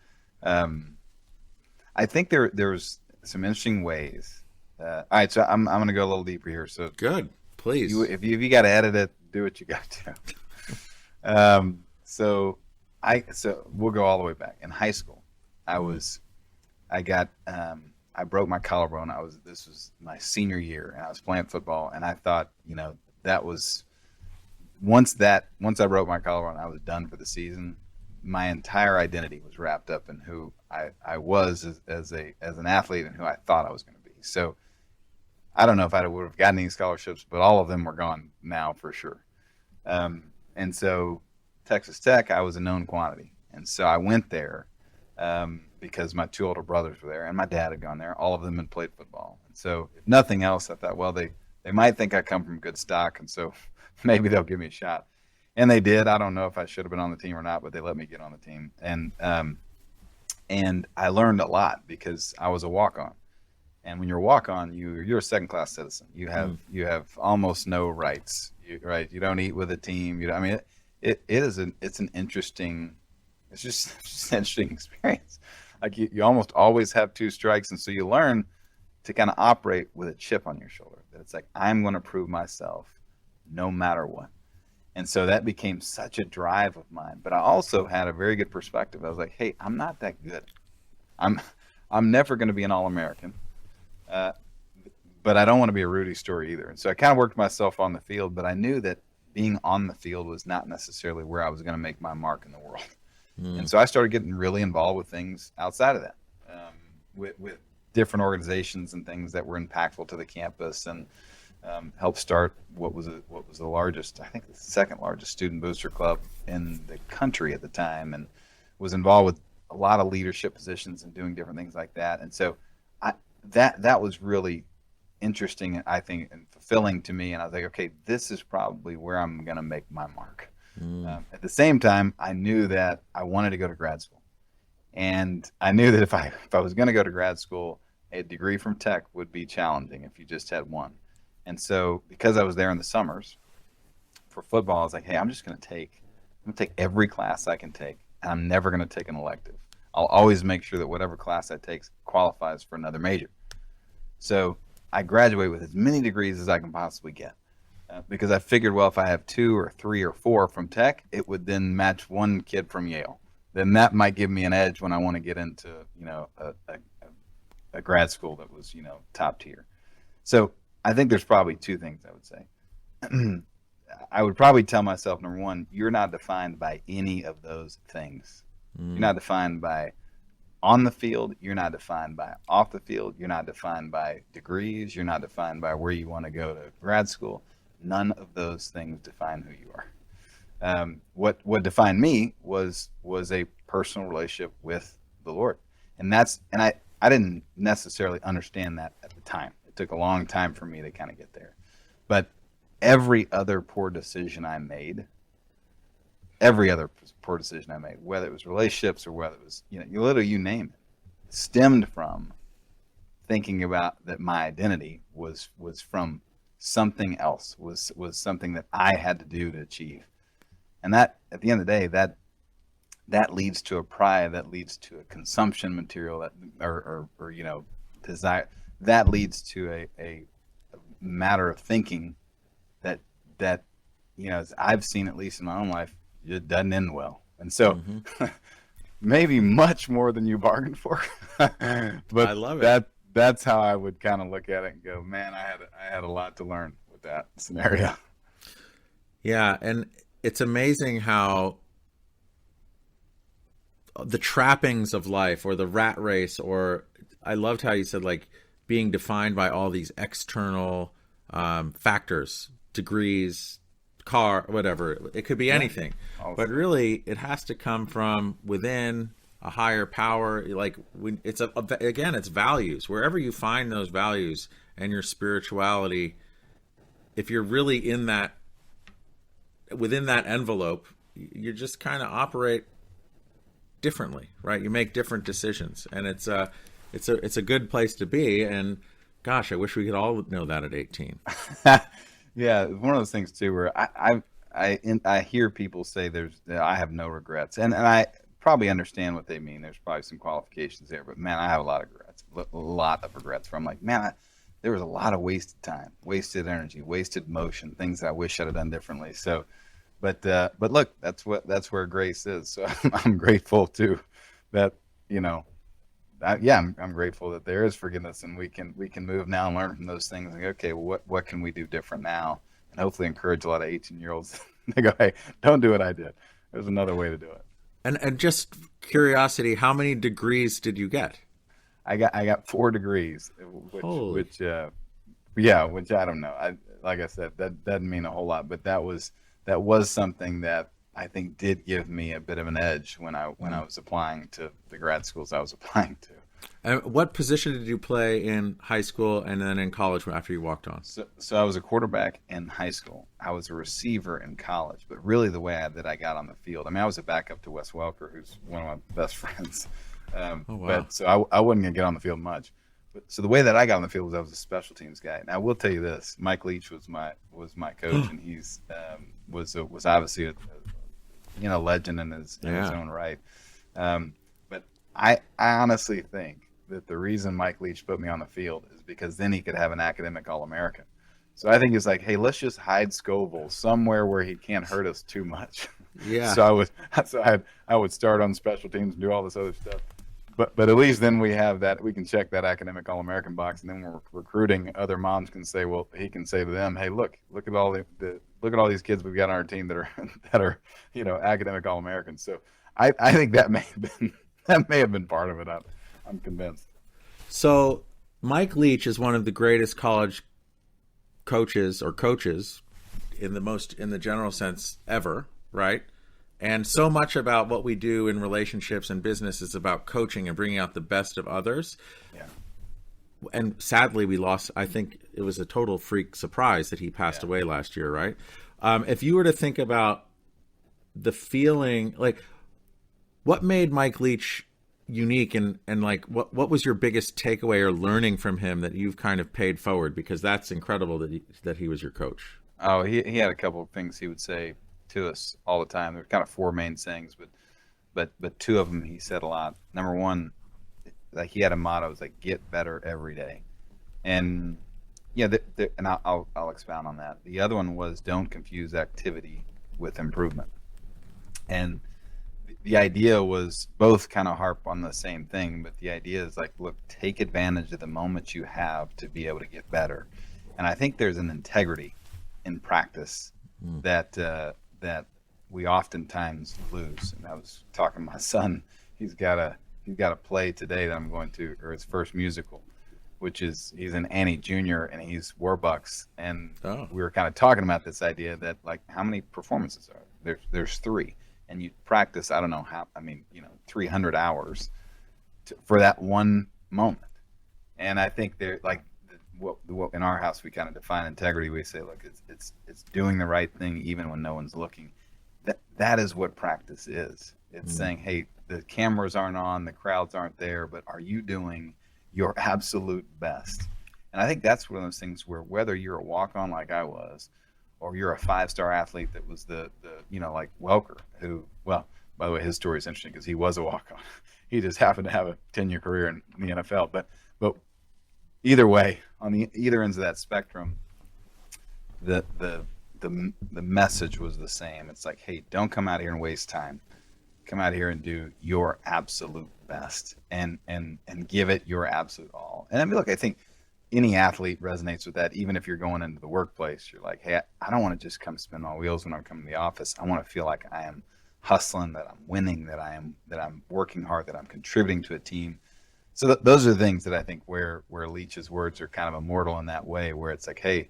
B: I think there's some interesting ways. All right, so I'm going to go a little deeper here. So
A: Good, please.
B: if you got to edit it, do what you got to. So we'll go all the way back. In high school, I broke my collarbone. This was my senior year, and I was playing football, and I thought, that was once I broke my collarbone, I was done for the season. My entire identity was wrapped up in who I was as an athlete and who I thought I was going to be. So I don't know if I would have gotten any scholarships, but all of them were gone now for sure. And so Texas Tech, I was a known quantity. And so I went there because my two older brothers were there and my dad had gone there. All of them had played football. And so if nothing else, I thought, well, they might think I come from good stock, and so maybe they'll give me a shot. And they did. I don't know if I should have been on the team or not, but they let me get on the team. And I learned a lot because I was a walk-on. And when you're a walk-on, you're a second-class citizen. You have almost no rights. Right? You don't eat with a team. It's an interesting. It's just an interesting experience. Like you almost always have two strikes, and so you learn to kind of operate with a chip on your shoulder. That it's like, I'm going to prove myself, no matter what. And so that became such a drive of mine. But I also had a very good perspective. I was like, hey, I'm not that good. I'm never going to be an All-American. But I don't want to be a Rudy Story either. And so I kind of worked myself on the field, but I knew that being on the field was not necessarily where I was going to make my mark in the world. And so I started getting really involved with things outside of that, with different organizations and things that were impactful to the campus, and helped start what was the largest, I think the second largest student booster club in the country at the time, and was involved with a lot of leadership positions and doing different things like that. And so that was really interesting, I think, and fulfilling to me. And I was like, okay, this is probably where I'm going to make my mark. At the same time, I knew that I wanted to go to grad school. And I knew that if I was going to go to grad school, a degree from Tech would be challenging if you just had one. And so because I was there in the summers for football, I was like, hey, I'm going to take every class I can take, and I'm never going to take an elective. I'll always make sure that whatever class I take qualifies for another major. So I graduate with as many degrees as I can possibly get, because I figured, well, if I have 2 or 3 or 4 from Tech, it would then match one kid from Yale. Then that might give me an edge when I want to get into, a grad school that was, top tier. So I think there's probably 2 things I would say. I would probably tell myself, number one, you're not defined by any of those things. You're not defined by on the field. You're not defined by off the field. You're not defined by degrees. You're not defined by where you want to go to grad school. None of those things define who you are. What defined me was a personal relationship with the Lord, and I didn't necessarily understand that at the time. It took a long time for me to kind of get there, but every other poor decision I made, whether it was relationships or whether it was, you name it, stemmed from thinking about that my identity was from something else, was something that I had to do to achieve. And that, at the end of the day, that leads to a pride, that leads to a consumption material, that or desire, that leads to a matter of thinking that as I've seen, at least in my own life, it doesn't end well. And so maybe much more than you bargained for. But
A: I love it.
B: That's how I would kind of look at it and go, man, I had a lot to learn with that scenario.
A: Yeah, and it's amazing how the trappings of life, or the rat race, or I loved how you said, like, being defined by all these external factors, degrees, car, whatever. It could be anything. But really, it has to come from within a higher power. Like, it's it's values. Wherever you find those values and your spirituality, if you're really within that envelope, you just kind of operate differently, right? You make different decisions, and it's a good place to be. And gosh, I wish we could all know that at 18.
B: Yeah, one of those things too, where I hear people say I have no regrets, and I probably understand what they mean. There's probably some qualifications there, but man, I have a lot of regrets, a lot of regrets. Where I'm like, man, there was a lot of wasted time, wasted energy, wasted motion, things I wish I'd have done differently. So, but look, that's where grace is. So I'm grateful too that I'm grateful that there is forgiveness, and we can move now and learn from those things. Like, okay, well, what can we do different now? And hopefully encourage a lot of 18-year-olds to go, hey, don't do what I did. There's another way to do it.
A: And just curiosity, how many degrees did you get?
B: I got 4 degrees, which I don't know. Like I said, that doesn't mean a whole lot, but that was something that I think did give me a bit of an edge when I was applying to the grad schools I was applying to.
A: And what position did you play in high school and then in college after you walked on?
B: So I was a quarterback in high school. I was a receiver in college, but really the way that I got on the field, I mean, I was a backup to Wes Welker, who's one of my best friends.
A: Oh, wow.
B: But so I wasn't gonna get on the field much. But so the way that I got on the field was I was a special teams guy. Now I will tell you this: Mike Leach was my coach, and he's was obviously a legend in his own right. But I honestly think that the reason Mike Leach put me on the field is because then he could have an academic All-American. So I think it's like, hey, let's just hide Scovell somewhere where he can't hurt us too much.
A: Yeah.
B: So I would start on special teams and do all this other stuff. But at least then we have that, we can check that academic All-American box, and then we're recruiting, other moms can say, well, he can say to them, hey, look at all look at all these kids we've got on our team that are academic All-Americans. So I think that may have been part of it. I'm convinced.
A: So Mike Leach is one of the greatest college coaches in the general sense ever, right? And so much about what we do in relationships and business is about coaching and bringing out the best of others.
B: Yeah.
A: And sadly, we lost. I think it was a total freak surprise that he passed away last year, right? If you were to think about the feeling, like, what made Mike Leach unique, and like what was your biggest takeaway or learning from him that you've kind of paid forward, because that's incredible that he was your coach?
B: Oh, he had a couple of things he would say to us all the time. There were kind of 4 main sayings, but 2 of them he said a lot. Number 1, like, he had a motto, it was like, get better every day. And and I'll expound on that. The other one was, don't confuse activity with improvement. And the idea was, both kind of harp on the same thing, but the idea is like, look, take advantage of the moments you have to be able to get better. And I think there's an integrity in practice that we oftentimes lose. And I was talking to my son. He's got a play today that I'm going to, or his first musical, which is, he's an Annie Jr. and he's Warbucks. And we were kind of talking about this idea that, like, how many performances are there? There's 3. And you practice, I don't know how, 300 hours for that one moment. And I think they're like, what in our house we kind of define integrity. We say, look, it's doing the right thing even when no one's looking. That is what practice is. It's saying, hey, the cameras aren't on, the crowds aren't there, but are you doing your absolute best? And I think that's one of those things where, whether you're a walk-on like I was, or you're a 5-star athlete that was the like Welker, who, well, by the way, his story is interesting because he was a walk-on. He just happened to have a 10-year career in the NFL. But either way, on the either ends of that spectrum, the message was the same. It's like, hey, don't come out here and waste time. Come out here and do your absolute best and give it your absolute all. And I mean, look, I think any athlete resonates with that. Even if you're going into the workplace, you're like, hey, I don't want to just come spin my wheels when I'm coming to the office. I want to feel like I am hustling, that I'm winning, that I'm working hard, that I'm contributing to a team. So those are the things that I think where Leach's words are kind of immortal in that way, where it's like, hey,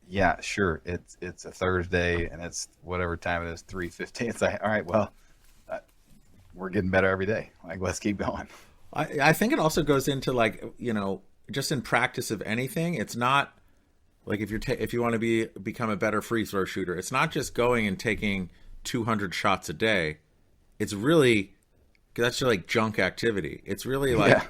B: yeah, sure, it's a Thursday and it's whatever time it is, 3:15. It's like, all right, well, we're getting better every day. Like, let's keep going.
A: I think it also goes into, like, just in practice of anything. It's not like, if you want to become a better free throw shooter, it's not just going and taking 200 shots a day. It's really, that's just like junk activity. It's really like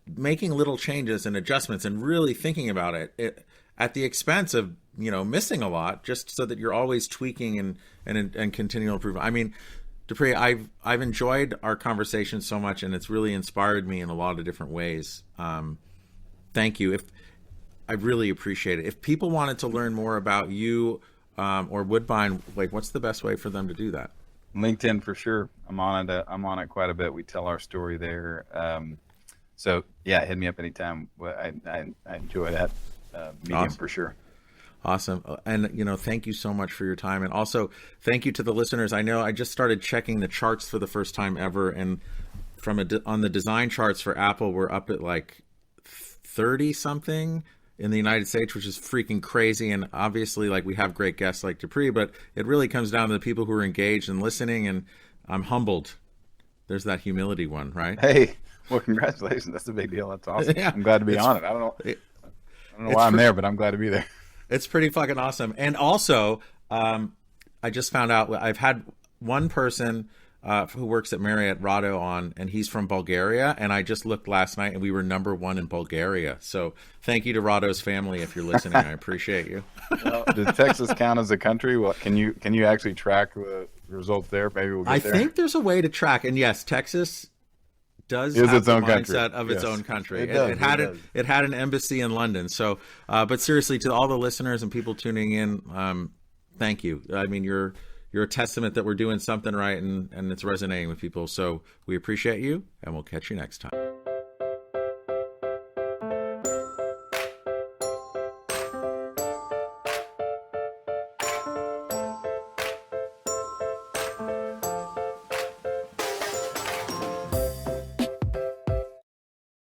A: making little changes and adjustments and really thinking about it at the expense of missing a lot, just so that you're always tweaking and continual improvement. I mean, Dupree, I've enjoyed our conversation so much, and it's really inspired me in a lot of different ways. Thank you. I really appreciate it. If people wanted to learn more about you or Woodbine, like, what's the best way for them to do that?
B: LinkedIn for sure. I'm on it quite a bit. We tell our story there. So yeah, hit me up anytime. I enjoy that medium
A: Awesome.
B: for sure.
A: Awesome. And, thank you so much for your time. And also thank you to the listeners. I know I just started checking the charts for the first time ever. And on the design charts for Apple, we're up at like 30 something in the United States, which is freaking crazy. And obviously, like, we have great guests like Dupree, but it really comes down to the people who are engaged and listening. And I'm humbled. There's that humility one, right?
B: Hey, well, congratulations. That's a big deal. That's awesome.
A: Yeah.
B: I'm glad to be on it. I don't know why I'm there, but I'm glad to be there.
A: It's pretty fucking awesome. And also, I just found out I've had one person who works at Marriott, Rado, on, and he's from Bulgaria. And I just looked last night, and we were #1 in Bulgaria. So thank you to Rado's family if you're listening. I appreciate you.
B: Well, does Texas count as a country? Well, can you actually track the results there? Maybe we'll get there.
A: I think there's a way to track. And yes, Texas does
B: Is
A: have
B: its
A: the
B: own
A: mindset
B: country.
A: of its
B: Yes.
A: own country.
B: It does,
A: It had an embassy in London. So, but seriously, to all the listeners and people tuning in, thank you. I mean, you're a testament that we're doing something right, and it's resonating with people. So we appreciate you, and we'll catch you next time.